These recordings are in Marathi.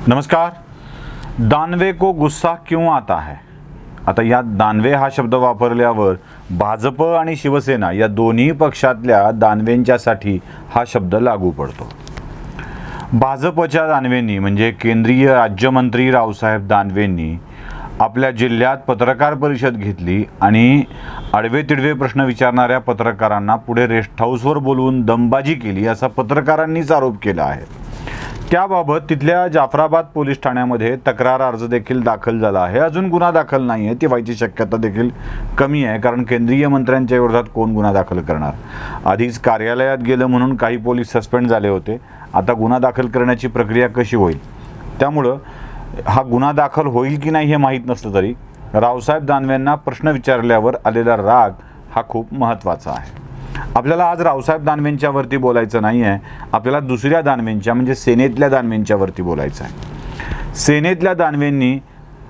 नमस्कार। दानवे को गुस्सा क्यों आता है? आता यात दानवे हा शब्द वापरल्यावर भाजप आणि शिवसेना या दोन्ही पक्षातल्या दानवेंच्यासाठी हा शब्द लागू पडतो। भाजपच्या दानवेंनी म्हणजे केंद्रीय राज्यमंत्री रावसाहेब दानवेंनी आपल्या जिल्ह्यात पत्रकार परिषद घेतली आणि आडवे तिडवे प्रश्न विचारणाऱ्या पत्रकारांना पुढे रेस्ट हाऊसवर बोलवून दमबाजी केली असा पत्रकारांनीच आरोप केला आहे। त्याबाबत तिथल्या जाफराबाद पोलीस ठाण्यामध्ये तक्रार अर्ज देखील दाखल झाला आहे। अजून गुन्हा दाखल नाही आहे, ती व्हायची शक्यता देखील कमी आहे, कारण केंद्रीय मंत्र्यांच्या विरोधात कोण गुन्हा दाखल करणार। आधीच कार्यालयात गेलं म्हणून काही पोलीस सस्पेंड झाले होते, आता गुन्हा दाखल करण्याची प्रक्रिया कशी होईल? त्यामुळं हा गुन्हा दाखल होईल की नाही हे माहीत नसलं तरी रावसाहेब दानवेंना प्रश्न विचारल्यावर आलेला राग हा खूप महत्त्वाचा आहे। आपल्याला आज रावसाहेब दानवेंच्यावरती बोलायचं नाही आहे, आपल्याला दुसऱ्या दानवेंच्या म्हणजे सेनेतल्या दानवेंच्यावरती बोलायचं आहे। सेनेतल्या दानवेंनी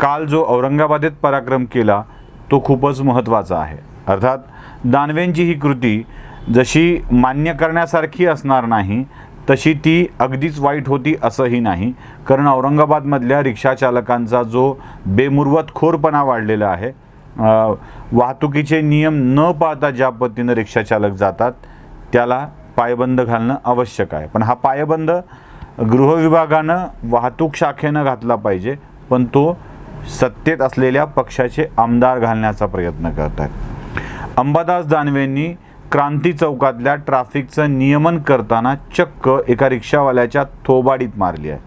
काल जो औरंगाबादेत पराक्रम केला तो खूपच महत्त्वाचा आहे। अर्थात दानवेंची ही कृती जशी मान्य करण्यासारखी असणार नाही तशी ती अगदीच वाईट होती असंही नाही, कारण औरंगाबादमधल्या रिक्षा चालकांचा जो बेमुरवतखोरपणा वाढलेला आहे, वाहतुकीचे नियम न पाळता ज्या पद्धतीनं रिक्षा चालक जातात त्याला पायबंद घालणं आवश्यक आहे। पण हा पायबंद गृह विभागानं वाहतूक शाखेनं घातला पाहिजे, पण तो सत्तेत असलेल्या पक्षाचे आमदार घालण्याचा प्रयत्न करत आहेत। अंबादास दानवेंनी क्रांती चौकातल्या ट्रॅफिकचं नियमन करताना चक्क एका रिक्षावाल्याच्या थोबाडीत मारली आहे।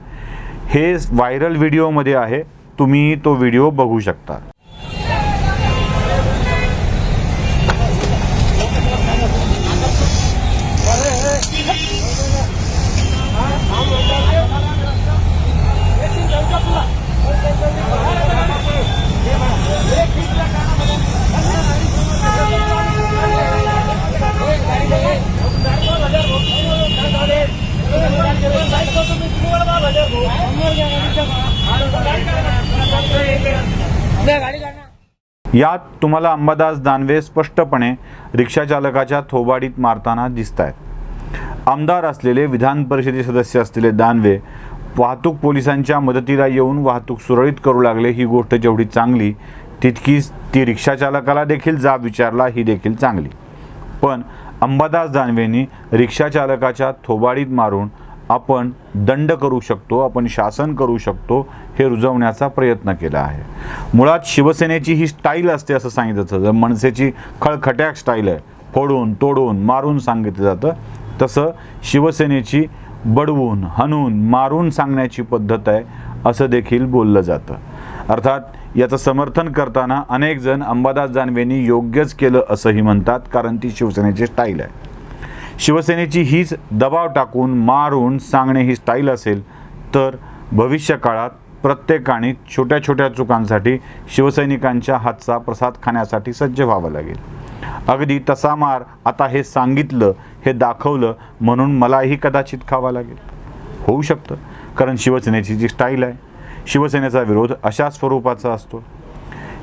हे व्हायरल व्हिडिओमध्ये आहे, तुम्ही तो व्हिडिओ बघू शकता। यात तुम्हाला अंबादास दानवे स्पष्टपणे रिक्षा चालकाच्या थोबाडीत मारताना दिसत आहेत। आमदार असलेले, विधान परिषदेचे सदस्य असलेले दानवे वाहतूक पोलिसांच्या मदतीला येऊन वाहतूक सुरळीत करू लागले, ही गोष्ट जेवढी चांगली तितकीच ती रिक्षा चालकाला देखील जाब विचारला ही देखील चांगली। पण अंबादास दानवेंनी रिक्षा चालकाच्या थोबाडीत मारून आपण दंड करू शकतो, आपण शासन करू शकतो हे रुजवण्याचा प्रयत्न केला आहे। मुळात शिवसेनेची ही स्टाईल असते असं सांगितलं जातं, मनसेची खळखट्याक स्टाईल आहे, फोडून तोडून मारून सांगितलं जातं, तसं शिवसेनेची बडवून हाणून मारून सांगण्याची पद्धत आहे असं देखील बोललं जातं। अर्थात याचं समर्थन करताना अनेक जण अंबादास दानवेंनी योग्यच केलं असंही म्हणतात, कारण ती शिवसेनेची स्टाईल आहे। शिवसेनेची हीच दबाव टाकून मारून सांगणे ही स्टाईल असेल तर भविष्य काळात प्रत्येकाने छोट्या छोट्या चुकांसाठी शिवसैनिकांच्या हातचा प्रसाद खाण्यासाठी सज्ज व्हावं लागेल। अगदी तसा मार आता हे सांगितलं, हे दाखवलं म्हणून मलाही कदाचित खावा लागेल, होऊ शकतं, कारण शिवसेनेची जी स्टाईल आहे, शिवसेनेचा विरोध अशा स्वरूपाचा असतो।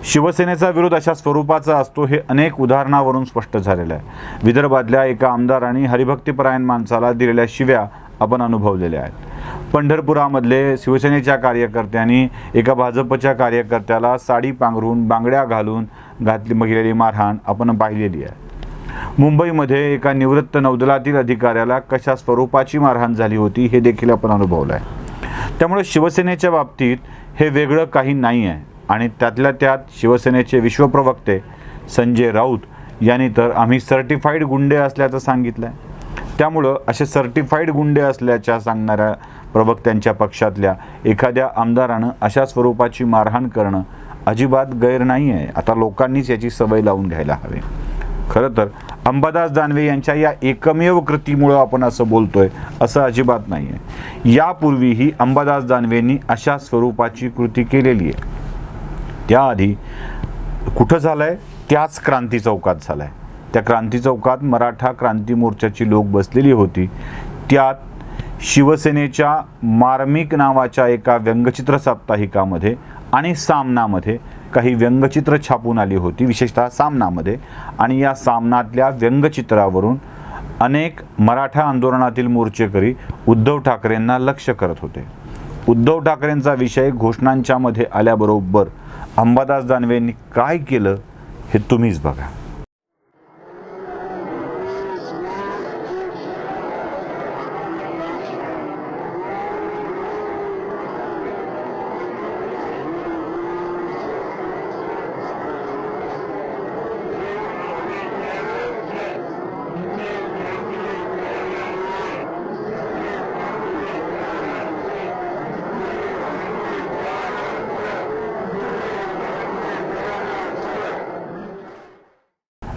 शिवसेनेचा विरोध अशा स्वरूपाचा असतो हे अनेक उदाहरणावरून स्पष्ट झालेलं आहे। विदर्भातल्या एका आमदारांनी हरिभक्तीपरायण माणसाला दिलेल्या शिव्या आपण अनुभवलेल्या आहेत। पंढरपुरामधले शिवसेनेच्या कार्यकर्त्यांनी एका भाजपच्या कार्यकर्त्याला साडी पांघरून बांगड्या घालून गेलेली मारहाण आपण पाहिलेली आहे। मुंबईमध्ये एका निवृत्त नौदलातील अधिकाऱ्याला कशा स्वरूपाची मारहाण झाली होती हे देखील आपण अनुभवलं आहे। त्यामुळे शिवसेनेच्या बाबतीत हे वेगळं काही नाही आहे आणि त्यातल्या त्यात शिवसेनेचे विश्वप्रवक्ते संजय राऊत यांनी तर आम्ही सर्टिफाईड गुंडे असल्याचं सांगितलं आहे। त्यामुळं असे सर्टिफाईड गुंडे असल्याच्या सांगणाऱ्या प्रवक्त्यांच्या पक्षातल्या एखाद्या आमदारानं अशा स्वरूपाची मारहाण करणं अजिबात गैर नाही आहे। आता लोकांनीच याची सवय लावून घ्यायला हवी। खरं तर अंबादास दानवे यांच्या या एकमेव कृतीमुळं आपण असं बोलतोय असं अजिबात नाही आहे। यापूर्वीही अंबादास दानवेंनी अशा स्वरूपाची कृती केलेली आहे। त्याआधी कुठं झालं आहे? त्याच क्रांती चौकात झालं आहे। त्या क्रांती चौकात मराठा क्रांती मोर्चाची लोक बसलेली होती, त्यात शिवसेनेच्या मार्मिक नावाच्या एका व्यंगचित्र साप्ताहिकामध्ये आणि सामनामध्ये काही व्यंगचित्र छापून आली होती, विशेषतः सामनामध्ये, आणि या सामनातल्या व्यंगचित्रावरून अनेक मराठा आंदोलनातील मोर्चेकरी उद्धव ठाकरेंना लक्ष्य करत होते। उद्धव ठाकरेंचा विषय घोषणांच्या मध्ये आल्याबरोबर अंबादास दानवेंनी काय केलं हे तुम्हीच बघा.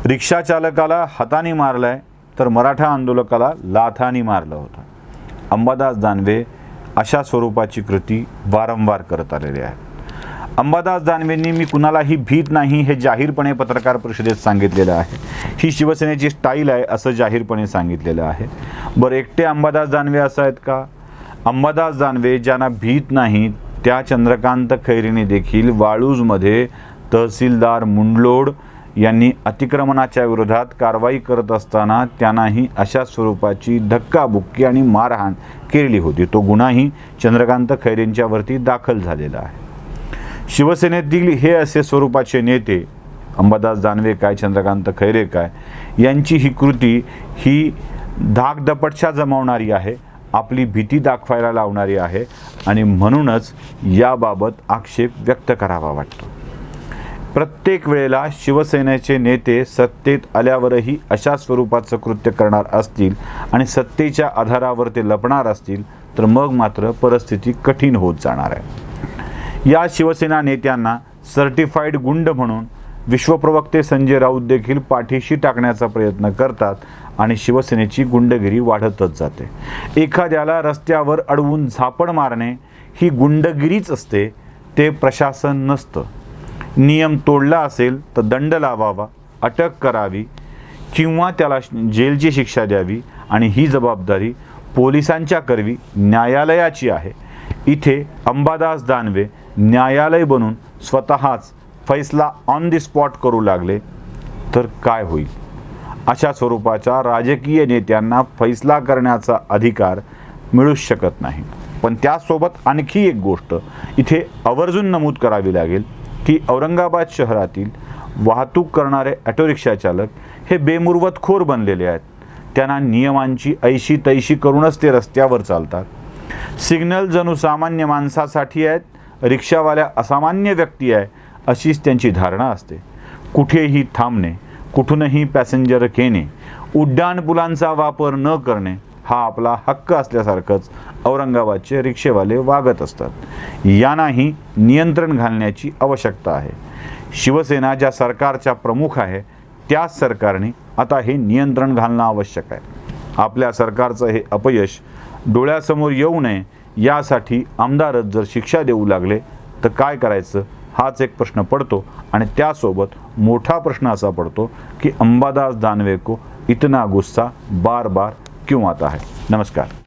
रिक्षा चालकाला हाताने मारलाय तर मराठा आंदोलकाला लाथाने मारलं होतं. अंबादास दानवे अशा स्वरूपाची कृती वारंवार करत आलेले आहेत. अंबादास दानवेंनी मी कुणालाही भीत नाही हे जाहीरपणे पत्रकार परिषदेत सांगितलेलं आहे. ही शिवसेनेची स्टाईल आहे असं जाहीरपणे सांगितलेलं आहे. बरं, एकटे अंबादास दानवे असं आहेत का? अंबादास दानवे ज्यांना भीत नाही त्या चंद्रकांत खैरेने देखील वाळूजमध्ये तहसीलदार मुंडलोड यांनी अतिक्रमणाच्या विरोधात कारवाई करत असताना त्यांनाही अशा स्वरूपाची धक्काबुक्की आणि मारहाण केली होती. तो गुन्हाही चंद्रकांत खैरेंच्यावरती दाखल झालेला आहे. शिवसेनेतील हे असे स्वरूपाचे नेते, अंबादास दानवे काय, चंद्रकांत खैरे काय, यांची ही कृती ही धाकदपटशा जमवणारी आहे, आपली भीती दाखवायला लावणारी आहे आणि म्हणूनच याबाबत आक्षेप व्यक्त करावा वाटतो. प्रत्येक वेळेला शिवसेनेचे नेते सत्तेत आल्यावरही अशा स्वरूपाचं कृत्य करणार असतील आणि सत्तेच्या आधारावर ते लपणार असतील तर मग मात्र परिस्थिती कठीण होत जाणार आहे. या शिवसेना नेत्यांना सर्टिफाईड गुंड म्हणून विश्वप्रवक्ते संजय राऊत देखील पाठीशी टाकण्याचा प्रयत्न करतात आणि शिवसेनेची गुंडगिरी वाढतच जाते. एखाद्याला रस्त्यावर अडवून झापड मारणे ही गुंडगिरीच असते, ते प्रशासन नसतं. नियम तोडला असेल तर दंड लावावा, अटक करावी किंवा त्याला जेलची शिक्षा द्यावी आणि ही जबाबदारी पोलिसांच्या करवी न्यायालयाची आहे. इथे अंबादास दानवे न्यायालय बनून स्वतःच फैसला ऑन दी स्पॉट करू लागले तर काय होईल? अशा स्वरूपाच्या राजकीय नेत्यांना फैसला करण्याचा अधिकार मिळूच शकत नाही. पण त्यासोबत आणखी एक गोष्ट इथे आवर्जून नमूद करावी लागेल की औरंगाबाद शहरातील वाहतूक करणारे ऑटो रिक्षा चालक हे बेमुरवतखोर बनलेले आहेत. त्यांना नियमांची ऐशी तैशी करूनच ते रस्त्यावर चालतात. सिग्नल जणू सामान्य माणसासाठी आहेत, रिक्षावाल्या असामान्य व्यक्ती आहे अशीच त्यांची धारणा असते. कुठेही थांबणे, कुठूनही पॅसेंजर घेणे, उड्डाणपुलांचा वापर न करणे हा आपला हक्क असल्यासारखंच औरंगाबादचे रिक्षेवाले वागत असतात. यांनाही नियंत्रण घालण्याची आवश्यकता आहे. शिवसेना ज्या सरकारच्या प्रमुख आहे त्याच सरकारने आता हे नियंत्रण घालणं आवश्यक आहे. आपल्या सरकारचं हे अपयश डोळ्यासमोर येऊ नये यासाठी आमदारच जर शिक्षा देऊ लागले तर काय करायचं हाच एक प्रश्न पडतो. आणि त्यासोबत मोठा प्रश्न असा पडतो की अंबादास दानवे को इतना गुस्सा बार बार क्यों आता है. नमस्कार.